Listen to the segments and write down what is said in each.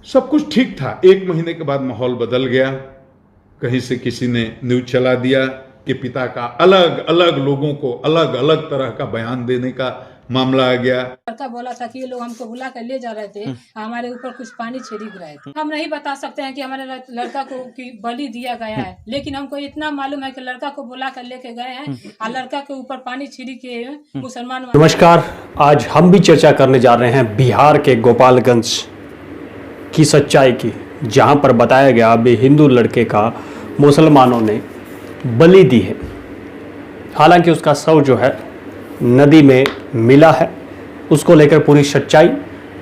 सब कुछ ठीक था। 1 महीने के बाद माहौल बदल गया। कहीं से किसी ने न्यूज चला दिया कि पिता का अलग अलग लोगों को अलग अलग तरह का बयान देने का मामला आ गया। लड़का बोला था कि ये लोग हमको बुला कर ले जा रहे थे, हमारे ऊपर कुछ पानी छिड़क रहे थे। हम नहीं बता सकते हैं कि हमारे लड़का को की बलि दिया गया है, लेकिन हमको इतना मालूम है कि लड़का को बुला कर लेके गए हैं और लड़का के ऊपर पानी छिड़क के मुसलमान। नमस्कार, आज हम भी चर्चा करने जा रहे हैं बिहार के गोपालगंज की सच्चाई की, जहां पर बताया गया अभी हिंदू लड़के का मुसलमानों ने बलि दी है। हालांकि उसका शव जो है नदी में मिला है, उसको लेकर पूरी सच्चाई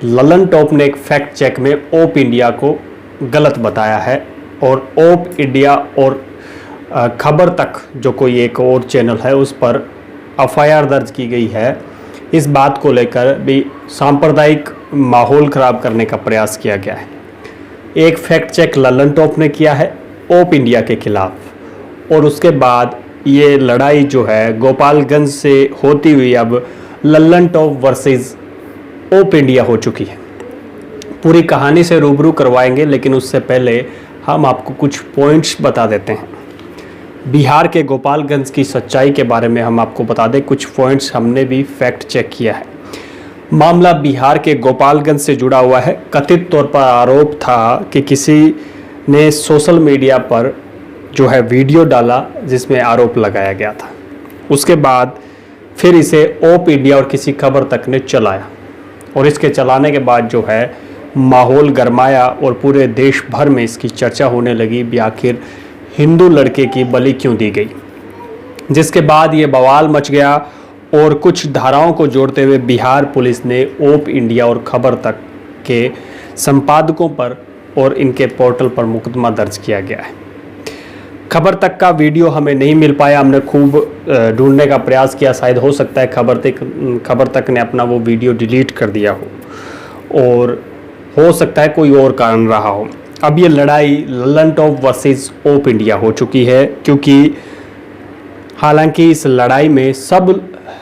ललन टॉप ने एक फैक्ट चेक में ओप इंडिया को गलत बताया है और ओप इंडिया और खबर तक जो कोई एक और चैनल है उस पर एफआईआर दर्ज की गई है। इस बात को लेकर भी सांप्रदायिक माहौल ख़राब करने का प्रयास किया गया है। एक फैक्ट चेक ललन टॉप ने किया है ओप इंडिया के खिलाफ और उसके बाद ये लड़ाई जो है गोपालगंज से होती हुई अब ललन टॉप वर्सेस ओप इंडिया हो चुकी है। पूरी कहानी से रूबरू करवाएंगे, लेकिन उससे पहले हम आपको कुछ पॉइंट्स बता देते हैं। बिहार के गोपालगंज की सच्चाई के बारे में हम आपको बता दें, कुछ पॉइंट्स हमने भी फैक्ट चेक किया है। मामला बिहार के गोपालगंज से जुड़ा हुआ है। कथित तौर पर आरोप था कि किसी ने सोशल मीडिया पर जो है वीडियो डाला जिसमें आरोप लगाया गया था। उसके बाद फिर इसे ओप इंडिया और किसी खबर तक ने चलाया और इसके चलाने के बाद जो है माहौल गरमाया और पूरे देश भर में इसकी चर्चा होने लगी भी आखिर हिंदू लड़के की बलि क्यों दी गई। जिसके बाद ये बवाल मच गया और कुछ धाराओं को जोड़ते हुए बिहार पुलिस ने ओप इंडिया और खबर तक के संपादकों पर और इनके पोर्टल पर मुकदमा दर्ज किया गया है। खबर तक का वीडियो हमें नहीं मिल पाया, हमने खूब ढूंढने का प्रयास किया। शायद हो सकता है खबर तक ने अपना वो वीडियो डिलीट कर दिया हो और हो सकता है कोई और कारण रहा हो। अब ये लड़ाई ललन टॉप वर्सेस ओप इंडिया हो चुकी है, क्योंकि हालांकि इस लड़ाई में सब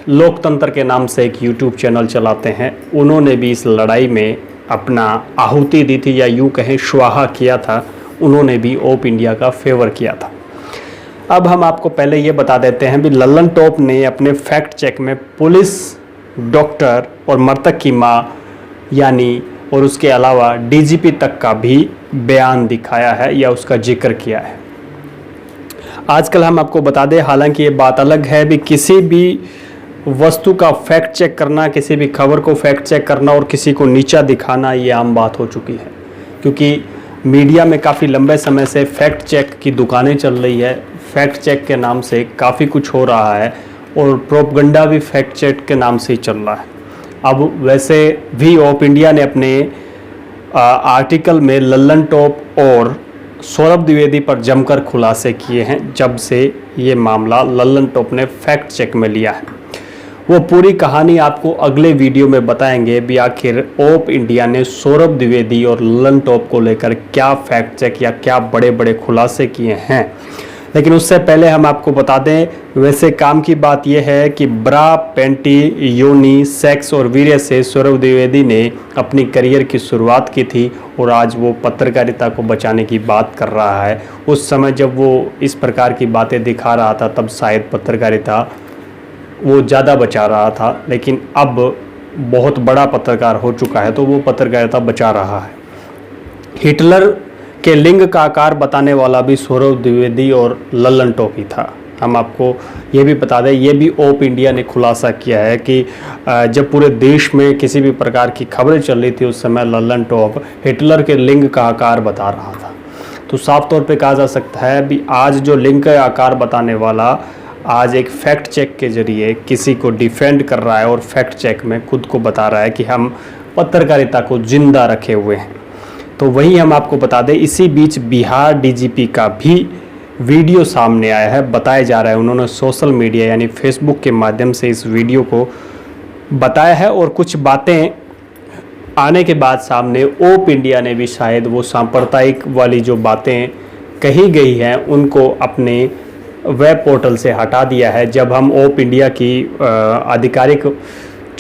लोकतंत्र के नाम से एक यूट्यूब चैनल चलाते हैं, उन्होंने भी इस लड़ाई में अपना आहुति दी थी या यूँ कहें स्वाहा किया था। उन्होंने भी ओप इंडिया का फेवर किया था। अब हम आपको पहले ये बता देते हैं भी ललन टॉप ने अपने फैक्ट चेक में पुलिस, डॉक्टर और मृतक की मां यानी और उसके अलावा डीजीपी तक का भी बयान दिखाया है या उसका जिक्र किया है। आजकल हम आपको बता दें, हालांकि ये बात अलग है भी किसी भी वस्तु का फैक्ट चेक करना, किसी भी खबर को फैक्ट चेक करना और किसी को नीचा दिखाना ये आम बात हो चुकी है, क्योंकि मीडिया में काफ़ी लंबे समय से फैक्ट चेक की दुकानें चल रही है। फैक्ट चेक के नाम से काफ़ी कुछ हो रहा है और प्रोपगंडा भी फैक्ट चेक के नाम से ही चल रहा है। अब वैसे भी ओप इंडिया ने अपने आर्टिकल में ललन टॉप और सौरभ द्विवेदी पर जमकर खुलासे किए हैं। जब से ये मामला ललन टॉप ने फैक्ट चेक में लिया है, वो पूरी कहानी आपको अगले वीडियो में बताएंगे भी आखिर ओप इंडिया ने सौरभ द्विवेदी और ललन टॉप को लेकर क्या फैक्ट चेक या क्या बड़े बड़े खुलासे किए हैं। लेकिन उससे पहले हम आपको बता दें, वैसे काम की बात यह है कि ब्रा, पैंटी, योनी, सेक्स और वीर्य से सौरभ द्विवेदी ने अपनी करियर की शुरुआत की थी और आज वो पत्रकारिता को बचाने की बात कर रहा है। उस समय जब वो इस प्रकार की बातें दिखा रहा था तब शायद पत्रकारिता वो ज़्यादा बचा रहा था, लेकिन अब बहुत बड़ा पत्रकार हो चुका है तो वो पत्रकारिता बचा रहा है। हिटलर के लिंग का आकार बताने वाला भी सौरभ द्विवेदी और ललन टॉप ही था। हम आपको ये भी बता दें, ये भी ओप इंडिया ने खुलासा किया है कि जब पूरे देश में किसी भी प्रकार की खबरें चल रही थी उस समय ललन टॉप हिटलर के लिंग का आकार बता रहा था। तो साफ तौर पे कहा जा सकता है भी आज जो लिंग का आकार बताने वाला आज एक फैक्ट चेक के जरिए किसी को डिफेंड कर रहा है और फैक्ट चेक में खुद को बता रहा है कि हम पत्रकारिता को जिंदा रखे हुए हैं। तो वही हम आपको बता दें, इसी बीच बिहार डीजीपी का भी वीडियो सामने आया है। बताया जा रहा है उन्होंने सोशल मीडिया यानी फेसबुक के माध्यम से इस वीडियो को बताया है और कुछ बातें आने के बाद सामने ओप इंडिया ने भी शायद वो सांप्रदायिक वाली जो बातें कही गई हैं उनको अपने वेब पोर्टल से हटा दिया है। जब हम ओप इंडिया की आधिकारिक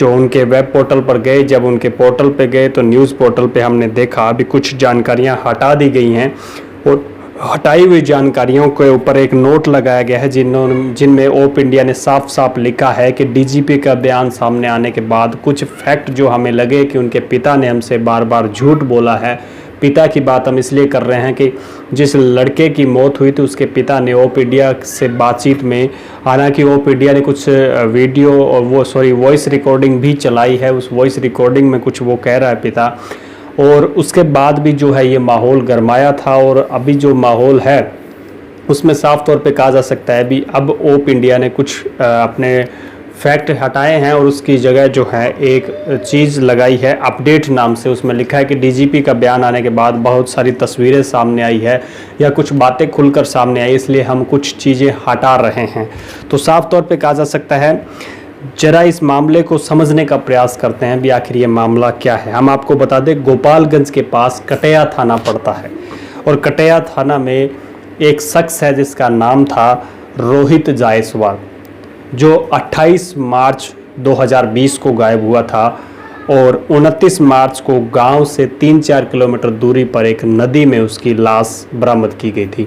जो उनके वेब पोर्टल पर गए, जब उनके पोर्टल पे गए तो न्यूज़ पोर्टल पे हमने देखा अभी कुछ जानकारियां हटा दी गई हैं और हटाई हुई जानकारियों के ऊपर एक नोट लगाया गया है जिनमें ओप इंडिया ने साफ साफ लिखा है कि डीजीपी का बयान सामने आने के बाद कुछ फैक्ट जो हमें लगे कि उनके पिता ने हमसे बार बार झूठ बोला है। पिता की बात हम इसलिए कर रहे हैं कि जिस लड़के की मौत हुई थी उसके पिता ने ओप इंडिया से बातचीत में, हालांकि ओप इंडिया ने कुछ वीडियो और वॉइस रिकॉर्डिंग भी चलाई है, उस वॉइस रिकॉर्डिंग में कुछ वो कह रहा है पिता, और उसके बाद भी जो है ये माहौल गरमाया था और अभी जो माहौल है उसमें साफ तौर पे कहा जा सकता है भी अब ओप इंडिया ने कुछ अपने फैक्ट हटाए हैं और उसकी जगह जो है एक चीज़ लगाई है अपडेट नाम से। उसमें लिखा है कि डीजीपी का बयान आने के बाद बहुत सारी तस्वीरें सामने आई है या कुछ बातें खुलकर सामने आई, इसलिए हम कुछ चीज़ें हटा रहे हैं। तो साफ तौर पे कहा जा सकता है जरा इस मामले को समझने का प्रयास करते हैं भी आखिर ये मामला क्या है। हम आपको बता दें गोपालगंज के पास कटैया थाना पड़ता है और कटैया थाना में एक शख्स है जिसका नाम था रोहित जायसवाल, जो 28 मार्च 2020 को गायब हुआ था और 29 मार्च को गांव से 3-4 किलोमीटर दूरी पर एक नदी में उसकी लाश बरामद की गई थी।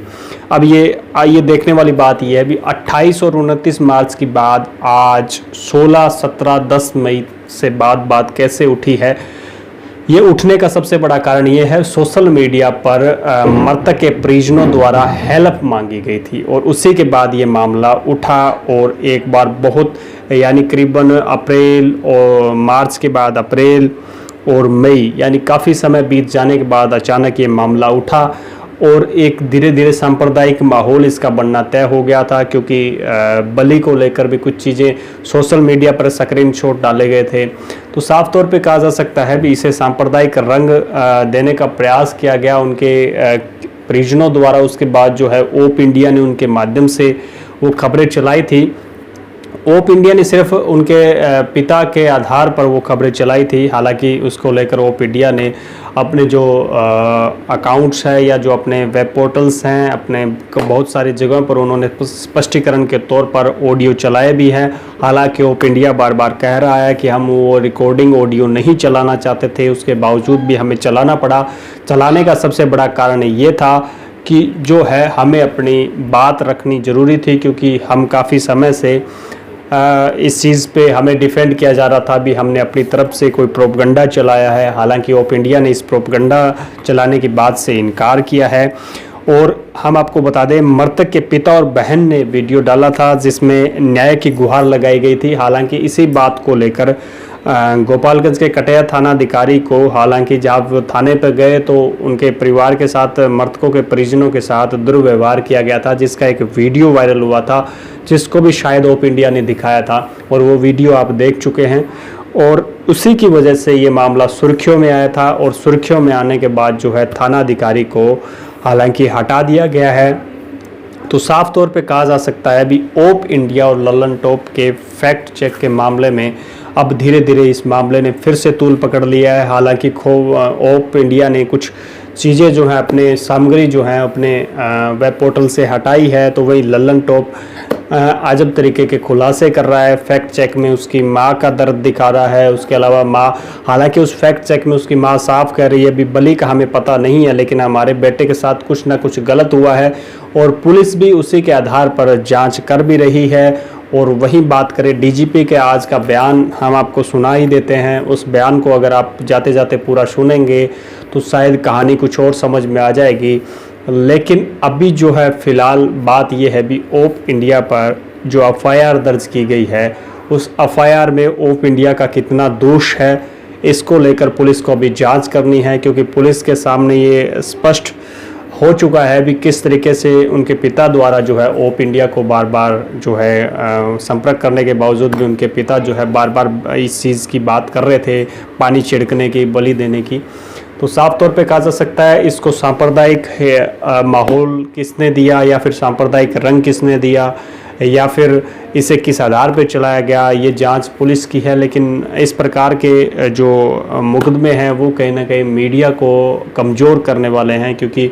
अब ये देखने वाली बात यह है भी 28 और 29 मार्च की बाद आज 16, 17, 10 मई से बात कैसे उठी है। ये उठने का सबसे बड़ा कारण ये है सोशल मीडिया पर मृतक के परिजनों द्वारा हेल्प मांगी गई थी और उसी के बाद ये मामला उठा और एक बार बहुत यानी करीबन अप्रैल और मार्च के बाद अप्रैल और मई यानी काफ़ी समय बीत जाने के बाद अचानक ये मामला उठा और एक धीरे धीरे सांप्रदायिक माहौल इसका बनना तय हो गया था, क्योंकि बलि को लेकर भी कुछ चीज़ें सोशल मीडिया पर स्क्रीनशॉट डाले गए थे। तो साफ तौर पे कहा जा सकता है भी इसे सांप्रदायिक रंग देने का प्रयास किया गया उनके परिजनों द्वारा। उसके बाद जो है ओप इंडिया ने उनके माध्यम से वो खबरें चलाई थी। ओप इंडिया ने सिर्फ उनके पिता के आधार पर वो खबरें चलाई थी, हालांकि उसको लेकर ओप इंडिया ने अपने जो अकाउंट्स है या जो अपने वेब पोर्टल्स हैं अपने बहुत सारी जगहों पर उन्होंने स्पष्टीकरण के तौर पर ऑडियो चलाए भी हैं। हालांकि ओप इंडिया बार बार कह रहा है कि हम वो रिकॉर्डिंग ऑडियो नहीं चलाना चाहते थे, उसके बावजूद भी हमें चलाना पड़ा। चलाने का सबसे बड़ा कारण ये था कि जो है हमें अपनी बात रखनी ज़रूरी थी, क्योंकि हम काफ़ी समय से इस चीज़ पे हमें डिफेंड किया जा रहा था भी हमने अपनी तरफ से कोई प्रोपगंडा चलाया है। हालांकि ओप इंडिया ने इस प्रोपगंडा चलाने की बात से इनकार किया है। और हम आपको बता दें मृतक के पिता और बहन ने वीडियो डाला था जिसमें न्याय की गुहार लगाई गई थी। हालांकि इसी बात को लेकर गोपालगंज के कटैया थाना अधिकारी को, हालांकि जब वो थाने पर गए तो उनके परिवार के साथ मृतकों के परिजनों के साथ दुर्व्यवहार किया गया था, जिसका एक वीडियो वायरल हुआ था जिसको भी शायद ओप इंडिया ने दिखाया था और वो वीडियो आप देख चुके हैं। और उसी की वजह से ये मामला सुर्खियों में आया था और सुर्खियों में आने के बाद जो है थाना अधिकारी को हालांकि हटा दिया गया है। तो साफ तौर पे कहा जा सकता है अभी ओप इंडिया और लल्लन टॉप के फैक्ट चेक के मामले में अब धीरे धीरे इस मामले ने फिर से तूल पकड़ लिया है। हालांकि ओप इंडिया ने कुछ चीज़ें जो हैं अपने सामग्री जो हैं अपने वेब पोर्टल से हटाई है, तो वही लल्लन टॉप अजब तरीके के खुलासे कर रहा है। फैक्ट चेक में उसकी माँ का दर्द दिखा रहा है। उसके अलावा माँ, हालांकि उस फैक्ट चेक में उसकी माँ साफ कह रही है अभी बलि का हमें पता नहीं है, लेकिन हमारे बेटे के साथ कुछ ना कुछ गलत हुआ है और पुलिस भी उसी के आधार पर जांच कर भी रही है। और वही बात करें डीजीपी के आज का बयान हम आपको सुना ही देते हैं। उस बयान को अगर आप जाते जाते पूरा सुनेंगे तो शायद कहानी कुछ और समझ में आ जाएगी। लेकिन अभी जो है फ़िलहाल बात यह है भी ओप इंडिया पर जो एफआईआर दर्ज की गई है उस एफआईआर में ओप इंडिया का कितना दोष है इसको लेकर पुलिस को अभी जांच करनी है, क्योंकि पुलिस के सामने ये स्पष्ट हो चुका है भी किस तरीके से उनके पिता द्वारा जो है ओप इंडिया को बार बार जो है संपर्क करने के बावजूद भी उनके पिता जो है बार बार इस चीज़ की बात कर रहे थे, पानी छिड़कने की, बलि देने की। तो साफ तौर पे कहा जा सकता है इसको सांप्रदायिक माहौल किसने दिया या फिर सांप्रदायिक रंग किसने दिया या फिर इसे किस आधार पे चलाया गया, ये जांच पुलिस की है। लेकिन इस प्रकार के जो मुकदमे हैं वो कहीं ना कहीं मीडिया को कमज़ोर करने वाले हैं, क्योंकि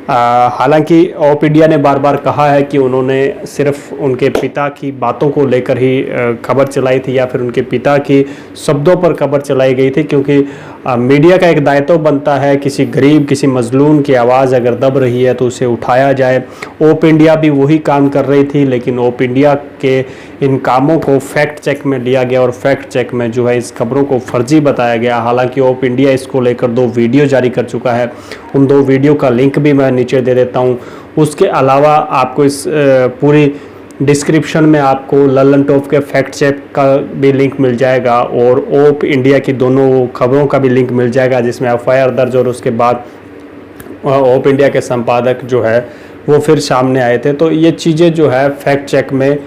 हालांकि ऑप इंडिया ने बार बार कहा है कि उन्होंने सिर्फ उनके पिता की बातों को लेकर ही खबर चलाई थी या फिर उनके पिता की शब्दों पर खबर चलाई गई थी, क्योंकि मीडिया का एक दायित्व बनता है किसी गरीब किसी मजलूम की आवाज़ अगर दब रही है तो उसे उठाया जाए। ऑप इंडिया भी वही काम कर रही थी, लेकिन ऑप इंडिया के इन कामों को फैक्ट चेक में लिया गया और फैक्ट चेक में जो है इस खबरों को फर्जी बताया गया। हालांकि ऑप इंडिया इसको लेकर 2 वीडियो जारी कर चुका है, उन 2 वीडियो का लिंक भी मैं नीचे दे देता हूं। उसके अलावा आपको इस पूरी डिस्क्रिप्शन में आपको लल्लन टॉप के फैक्ट चेक का भी लिंक मिल जाएगा और ऑप इंडिया की दोनों खबरों का भी लिंक मिल जाएगा, जिसमें एफआईआर दर्ज और उसके बाद ऑप इंडिया के संपादक जो है वो फिर सामने आए थे। तो ये चीज़ें जो है फैक्ट चेक में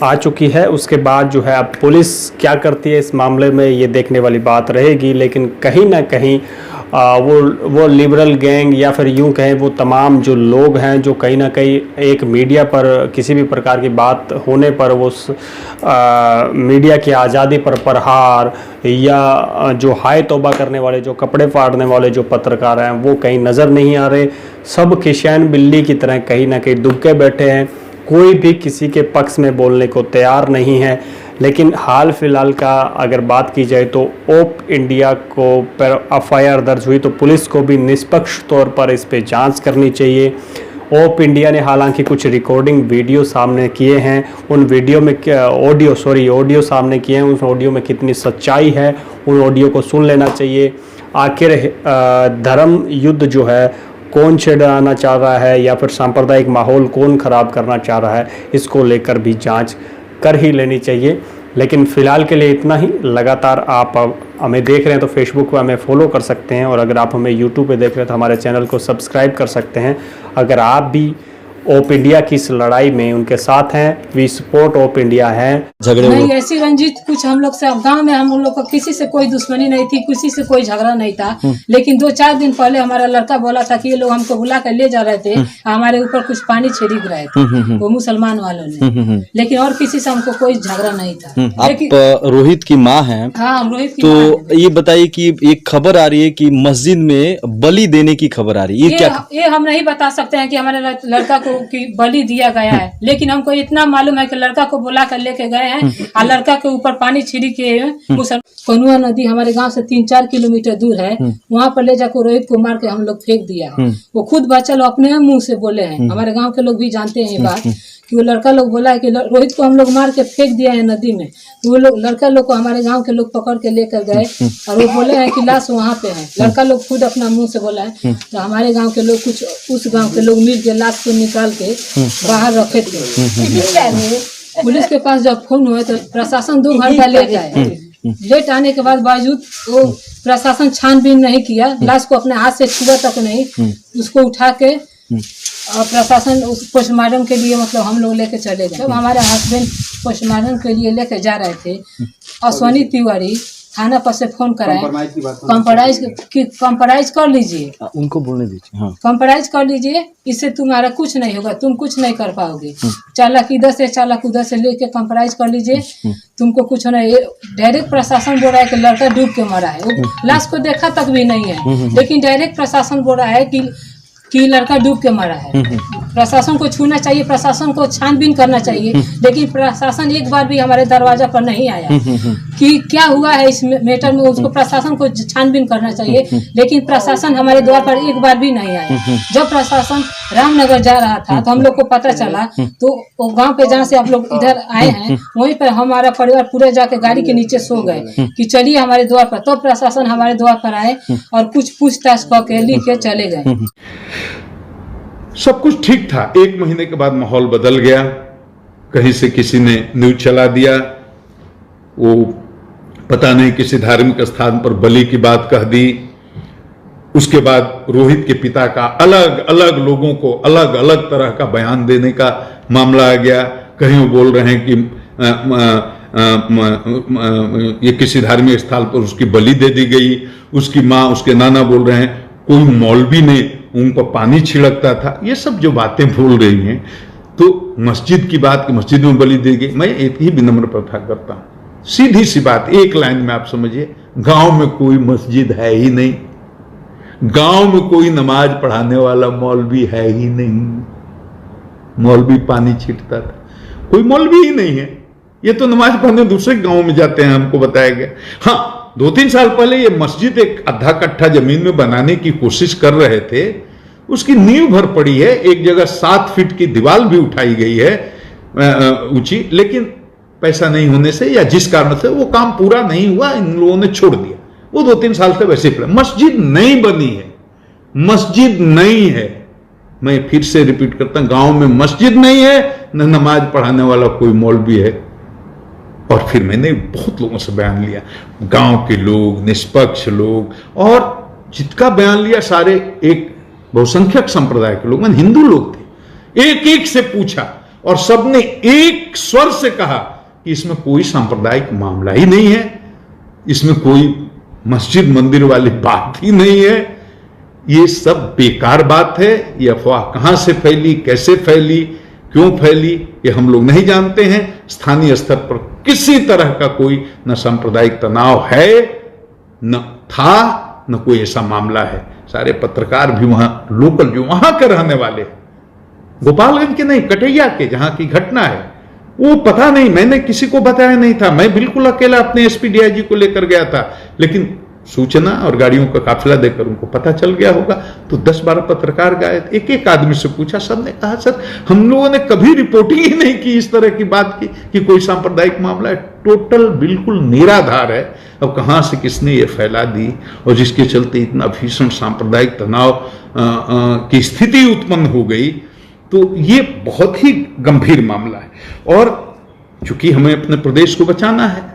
आ चुकी है। उसके बाद जो है अब पुलिस क्या करती है इस मामले में ये देखने वाली बात रहेगी, लेकिन कहीं ना कहीं वो लिबरल गैंग या फिर यूं कहें वो तमाम जो लोग हैं जो कहीं ना कहीं एक मीडिया पर किसी भी प्रकार की बात होने पर वो मीडिया की आज़ादी पर प्रहार या जो हाय तौबा करने वाले जो कपड़े फाड़ने वाले जो पत्रकार हैं वो कहीं नज़र नहीं आ रहे। सब खिशान बिल्ली की तरह कहीं ना कहीं दुबके बैठे हैं, कोई भी किसी के पक्ष में बोलने को तैयार नहीं है। लेकिन हाल फिलहाल का अगर बात की जाए तो ऑप इंडिया को पर एफआईआर दर्ज हुई तो पुलिस को भी निष्पक्ष तौर पर इस पे जांच करनी चाहिए। ऑप इंडिया ने हालांकि कुछ रिकॉर्डिंग वीडियो सामने किए हैं, उन वीडियो में ऑडियो सामने किए हैं, उस ऑडियो में कितनी सच्चाई है उन ऑडियो को सुन लेना चाहिए। आखिर धर्म युद्ध जो है कौन छेड़ाना चाह रहा है या फिर सांप्रदायिक माहौल कौन ख़राब करना चाह रहा है, इसको लेकर भी जांच कर ही लेनी चाहिए। लेकिन फ़िलहाल के लिए इतना ही। लगातार आप हमें देख रहे हैं तो फेसबुक पर हमें फॉलो कर सकते हैं और अगर आप हमें यूट्यूब पे देख रहे हैं तो हमारे चैनल को सब्सक्राइब कर सकते हैं। अगर आप भी ऑप इंडिया की इस लड़ाई में उनके साथ हैं, वी सपोर्ट ऑप इंडिया है। झगड़े नहीं ऐसी रंजित कुछ हम लोग से गांव में हम लोग को किसी से कोई दुश्मनी नहीं थी, किसी से कोई झगड़ा नहीं था। लेकिन 2-4 दिन पहले हमारा लड़का बोला था कि ये लोग हमको बुला कर ले जा रहे थे, हमारे ऊपर कुछ पानी छिड़क रहे थे वो मुसलमान वालों ने, लेकिन और किसी से हमको कोई झगड़ा नहीं था। आप रोहित की माँ हैं, हाँ हम रोहित की माँ तो ये बताइए कि एक खबर आ रही है कि मस्जिद में बलि देने की खबर आ रही है, ये क्या? ये हम नहीं बता सकते हैं कि हमारे लड़का को कि बलि दिया गया है, लेकिन हमको इतना मालूम है कि लड़का को बुला कर लेके गए हैं और लड़का के ऊपर पानी छिड़के कनुआ नदी हमारे गांव से 3-4 किलोमीटर दूर है, वहाँ पर ले जाकर रोहित को मार के हम लोग फेंक दिया। वो खुद बच्चा लोग अपने मुंह से बोले हैं, हमारे गांव के लोग भी जानते हैं ये बात कि वो लड़का लोग बोला है कि रोहित को हम लोग मार के फेंक दिया है नदी में। वो लोग लड़का लोग को हमारे गांव के लोग पकड़ के लेकर गए और वो बोले हैं कि लाश वहाँ पे है। लड़का लोग खुद अपना मुंह से बोला है। तो हमारे गांव के लोग कुछ उस गांव के लोग मिल के लाश को निकाल के बाहर रखे थे। पुलिस के पास जब फोन हुआ तो प्रशासन 2 घंटा लेट आए। लेट आने के बाद बावजूद वो प्रशासन छानबीन नहीं किया, लाश को अपने हाथ से छुआ तक नहीं, उसको उठा के और प्रशासन उस पोस्टमार्टम के लिए मतलब हम लोग लेके चले गए। जब हमारे हस्बैंड पोस्टमार्टम के लिए लेके जा रहे थे, अश्वनी तिवारी थाना पर से फोन कराए, कंप्रोमाइज कर लीजिए, उनको बोलने दीजिए। हाँ। कंप्रोमाइज कर लीजिए, इससे तुम्हारा कुछ नहीं होगा, तुम कुछ नहीं कर पाओगे। चालक इधर से लेके कंप्रोमाइज कर लीजिए, तुमको कुछ नहीं। डायरेक्ट प्रशासन बोल रहा है कि लड़का डूब के मरा है, लाश को देखा तक भी नहीं है, लेकिन डायरेक्ट प्रशासन बोल रहा है कि लड़का डूब के मरा है। प्रशासन को छूना चाहिए, प्रशासन को छानबीन करना चाहिए, लेकिन प्रशासन एक बार भी हमारे दरवाजा पर नहीं आया कि क्या हुआ है इस मैटर में। उसको प्रशासन को छानबीन करना चाहिए, लेकिन प्रशासन हमारे द्वार पर एक बार भी नहीं आया। जब प्रशासन रामनगर जा रहा था तो हम लोग को पता चला, तो वो गांव पे जहाँ से आप लोग इधर आए हैं वहीं पर हमारा परिवार पूरे जाके गाड़ी के नीचे सो गए कि चलिए हमारे द्वार पर। तो प्रशासन हमारे द्वार पर आए और कुछ पूछताछ करके लिख के चले गए। सब कुछ ठीक था। 1 महीने के बाद माहौल बदल गया, कहीं से किसी ने न्यूज चला दिया, वो पता नहीं किसी धार्मिक स्थान पर बलि की बात कह दी। उसके बाद रोहित के पिता का अलग अलग लोगों को अलग अलग तरह का बयान देने का मामला आ गया। कहीं वो बोल रहे हैं कि ये किसी धार्मिक स्थल पर उसकी बलि दे दी गई। उसकी माँ उसके नाना बोल रहे हैं कोई मौलवी ने उन पर पानी छिड़कता था। ये सब जो बातें बोल रही हैं, तो मस्जिद की बात कि मस्जिद में बलि दी गई। मैं एक ही विनम्र प्रार्थना करता हूँ, सीधी सी बात, एक लाइन में आप समझिए, गांव में कोई मस्जिद है ही नहीं। गांव में कोई नमाज पढ़ाने वाला मौलवी है ही नहीं। मौलवी पानी छींटता था, कोई मौलवी ही नहीं है। ये तो नमाज पढ़ने दूसरे गांव में जाते हैं, हमको बताया गया। हाँ, 2-3 साल पहले ये मस्जिद एक आधा कट्ठा जमीन में बनाने की कोशिश कर रहे थे, उसकी नींव भर पड़ी है, एक जगह 7 फीट की दीवार भी उठाई गई है ऊंची, लेकिन पैसा नहीं होने से या जिस कारण से वो काम पूरा नहीं हुआ, इन लोगों ने छोड़ दिया। वो 2-3 साल से वैसे ही मस्जिद नहीं बनी है, मस्जिद नहीं है। मैं फिर से रिपीट करता हूं, गांव में मस्जिद नहीं है, न नमाज पढ़ाने वाला कोई मौलवी है। और फिर मैंने बहुत लोगों से बयान लिया, गांव के लोग, निष्पक्ष लोग, और जिसका बयान लिया सारे एक बहुसंख्यक संप्रदाय के लोग, मैंने हिंदू लोग थे। एक एक से पूछा और सबने एक स्वर से कहा कि इसमें कोई सांप्रदायिक मामला ही नहीं है, इसमें कोई मस्जिद मंदिर वाली बात ही नहीं है, ये सब बेकार बात है। ये अफवाह कहां से फैली, कैसे फैली, क्यों फैली, ये हम लोग नहीं जानते हैं। स्थानीय स्तर पर किसी तरह का कोई न सांप्रदायिक तनाव है, न था, न कोई ऐसा मामला है। सारे पत्रकार भी वहां लोकल जो वहां के रहने वाले, गोपालगंज के नहीं, कटैया के, जहां की घटना है, वो पता नहीं, मैंने किसी को बताया नहीं था। मैं बिल्कुल अकेला अपने एसपी डीआईजी को लेकर गया था, लेकिन सूचना और गाड़ियों का काफिला देकर उनको पता चल गया होगा। तो 10-12 पत्रकार गए, एक एक आदमी से पूछा, सबने कहा सर हम लोगों ने कभी रिपोर्टिंग ही नहीं की इस तरह की बात की कि कोई सांप्रदायिक मामला है। टोटल बिल्कुल निराधार है। अब कहां से किसने ये फैला दी और जिसके चलते इतना भीषण सांप्रदायिक तनाव की स्थिति उत्पन्न हो गई, तो ये बहुत ही गंभीर मामला है। और चूंकि हमें अपने प्रदेश को बचाना है,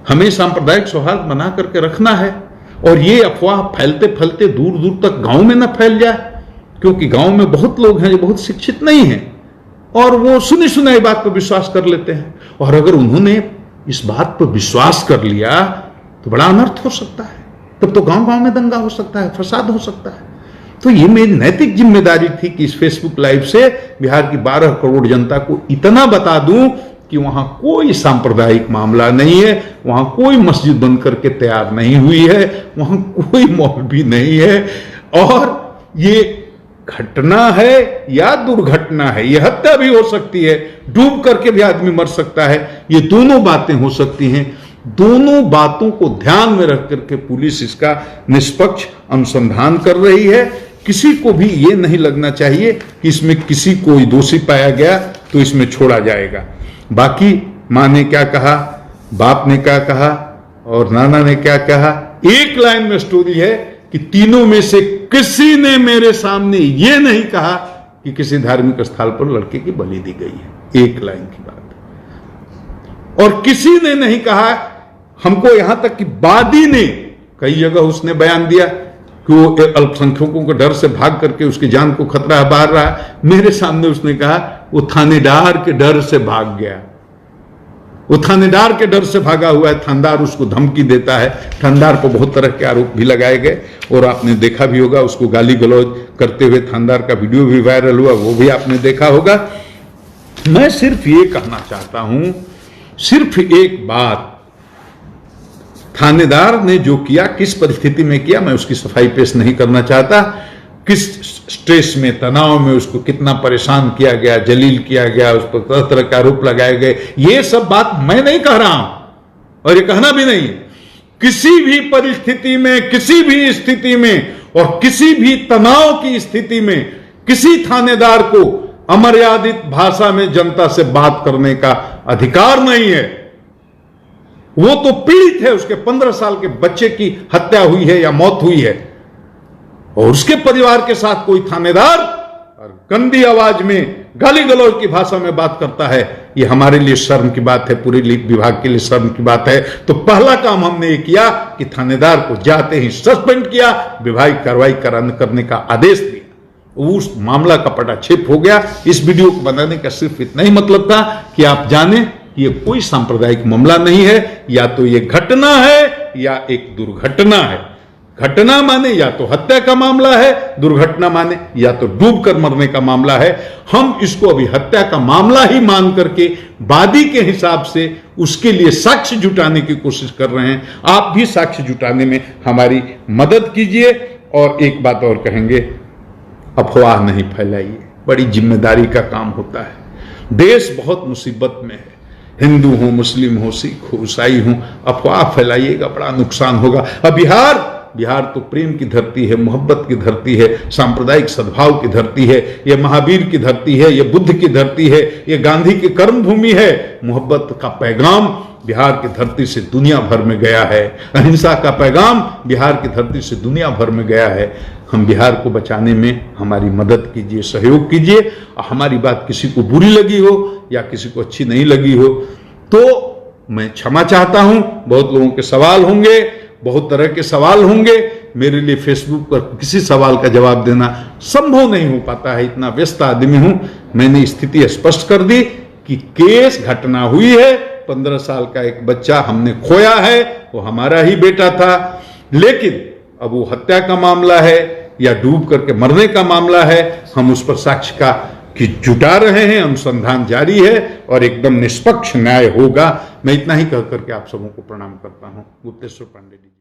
हमें सांप्रदायिक सौहार्द बना करके रखना है, और ये अफवाह फैलते फैलते दूर दूर तक गांव में न फैल जाए, क्योंकि गांव में बहुत लोग हैं जो बहुत शिक्षित नहीं हैं और वो सुनी सुनाई बात पर विश्वास कर लेते हैं। और अगर उन्होंने इस बात पर विश्वास कर लिया तो बड़ा अनर्थ हो सकता है, तब तो गांव गांव में दंगा हो सकता है, फसाद हो सकता है। तो ये मेरी नैतिक जिम्मेदारी थी कि इस फेसबुक लाइव से बिहार की 12 करोड़ जनता को इतना बता दूं कि वहां कोई सांप्रदायिक मामला नहीं है, वहां कोई मस्जिद बन करके तैयार नहीं हुई है, वहां कोई मौलवी नहीं है, और ये घटना है या दुर्घटना है, ये हत्या भी हो सकती है, डूब करके भी आदमी मर सकता है, ये दोनों बातें हो सकती हैं। दोनों बातों को ध्यान में रख करके पुलिस इसका निष्पक्ष अनुसंधान कर रही है। किसी को भी ये नहीं लगना चाहिए कि इसमें किसी को दोषी पाया गया तो इसमें छोड़ा जाएगा। बाकी माँ ने क्या कहा, बाप ने क्या कहा और नाना ने क्या कहा, एक लाइन में स्टोरी है कि तीनों में से किसी ने मेरे सामने ये नहीं कहा कि किसी धार्मिक स्थल पर लड़के की बलि दी गई है। एक लाइन की बात। और किसी ने नहीं कहा, हमको यहां तक कि वादी ने कई जगह उसने बयान दिया कि वो अल्पसंख्यकों के डर से भाग करके उसकी जान को खतरा बाहर रहा। मेरे सामने उसने कहा वो थानेदार के डर से भाग गया, वो थानेदार के डर से भागा हुआ है, थानेदार उसको धमकी देता है। थानेदार को बहुत तरह के आरोप भी लगाए गए और आपने देखा भी होगा, उसको गाली गलौज करते हुए थानेदार का वीडियो भी वायरल हुआ, वो भी आपने देखा होगा। मैं सिर्फ ये कहना चाहता हूं, सिर्फ एक बात, थानेदार ने जो किया, किस परिस्थिति में किया, मैं उसकी सफाई पेश नहीं करना चाहता। किस स्ट्रेस में, तनाव में उसको कितना परेशान किया गया, जलील किया गया, उस पर तरह तरह के आरोप लगाए गए, ये सब बात मैं नहीं कह रहा हूं और ये कहना भी नहीं। किसी भी परिस्थिति में, किसी भी स्थिति में और किसी भी तनाव की स्थिति में किसी थानेदार को अमर्यादित भाषा में जनता से बात करने का अधिकार नहीं है। वो तो पीड़ित है, उसके 15 साल के बच्चे की हत्या हुई है या मौत हुई है, और उसके परिवार के साथ कोई थानेदार और गंदी आवाज में गाली गलौज की भाषा में बात करता है, ये हमारे लिए शर्म की बात है, पूरे विभाग के लिए शर्म की बात है। तो पहला काम हमने ये किया कि थानेदार को जाते ही सस्पेंड किया, विभागीय कार्रवाई करने का आदेश दिया। उस मामला का पटाक्षेप हो गया। इस वीडियो को बनाने का सिर्फ इतना ही मतलब था कि आप जाने ये कोई सांप्रदायिक मामला नहीं है, या तो ये घटना है या एक दुर्घटना है। घटना माने या तो हत्या का मामला है, दुर्घटना माने या तो डूब कर मरने का मामला है। हम इसको अभी हत्या का मामला ही मान करके वादी के हिसाब से उसके लिए साक्ष्य जुटाने की कोशिश कर रहे हैं। आप भी साक्ष्य जुटाने में हमारी मदद कीजिए। और एक बात और कहेंगे, अफवाह नहीं फैलाइए, बड़ी जिम्मेदारी का काम होता है। देश बहुत मुसीबत में है, हिंदू हो, मुस्लिम हो, सिख हो, ईसाई हो, अफवाह फैलाइएगा बड़ा नुकसान होगा। अब बिहार तो प्रेम की धरती है, मोहब्बत की धरती है, सांप्रदायिक सद्भाव की धरती है, ये महावीर की धरती है, ये बुद्ध की धरती है, ये गांधी की कर्म भूमि है। मोहब्बत का पैगाम बिहार की धरती से दुनिया भर में गया है, अहिंसा का पैगाम बिहार की धरती से दुनिया भर में गया है। हम बिहार को बचाने में हमारी मदद कीजिए, सहयोग कीजिए। और हमारी बात किसी को बुरी लगी हो या किसी को अच्छी नहीं लगी हो तो मैं क्षमा चाहता हूं। बहुत लोगों के सवाल होंगे, बहुत तरह के सवाल होंगे। मेरे लिए फेसबुक पर किसी सवाल का जवाब देना संभव नहीं हो पाता है, इतना व्यस्त आदमी हूं। मैंने स्थिति स्पष्ट कर दी कि केस घटना हुई है, 15 साल का एक बच्चा हमने खोया है, वो हमारा ही बेटा था। लेकिन अब वो हत्या का मामला है या डूब करके मरने का मामला है, हम उस पर साक्ष्य का कि जुटा रहे हैं, अनुसंधान जारी है और एकदम निष्पक्ष न्याय होगा। मैं इतना ही कह करके आप सबों को प्रणाम करता हूं। गुप्तेश्वर पांडे जी।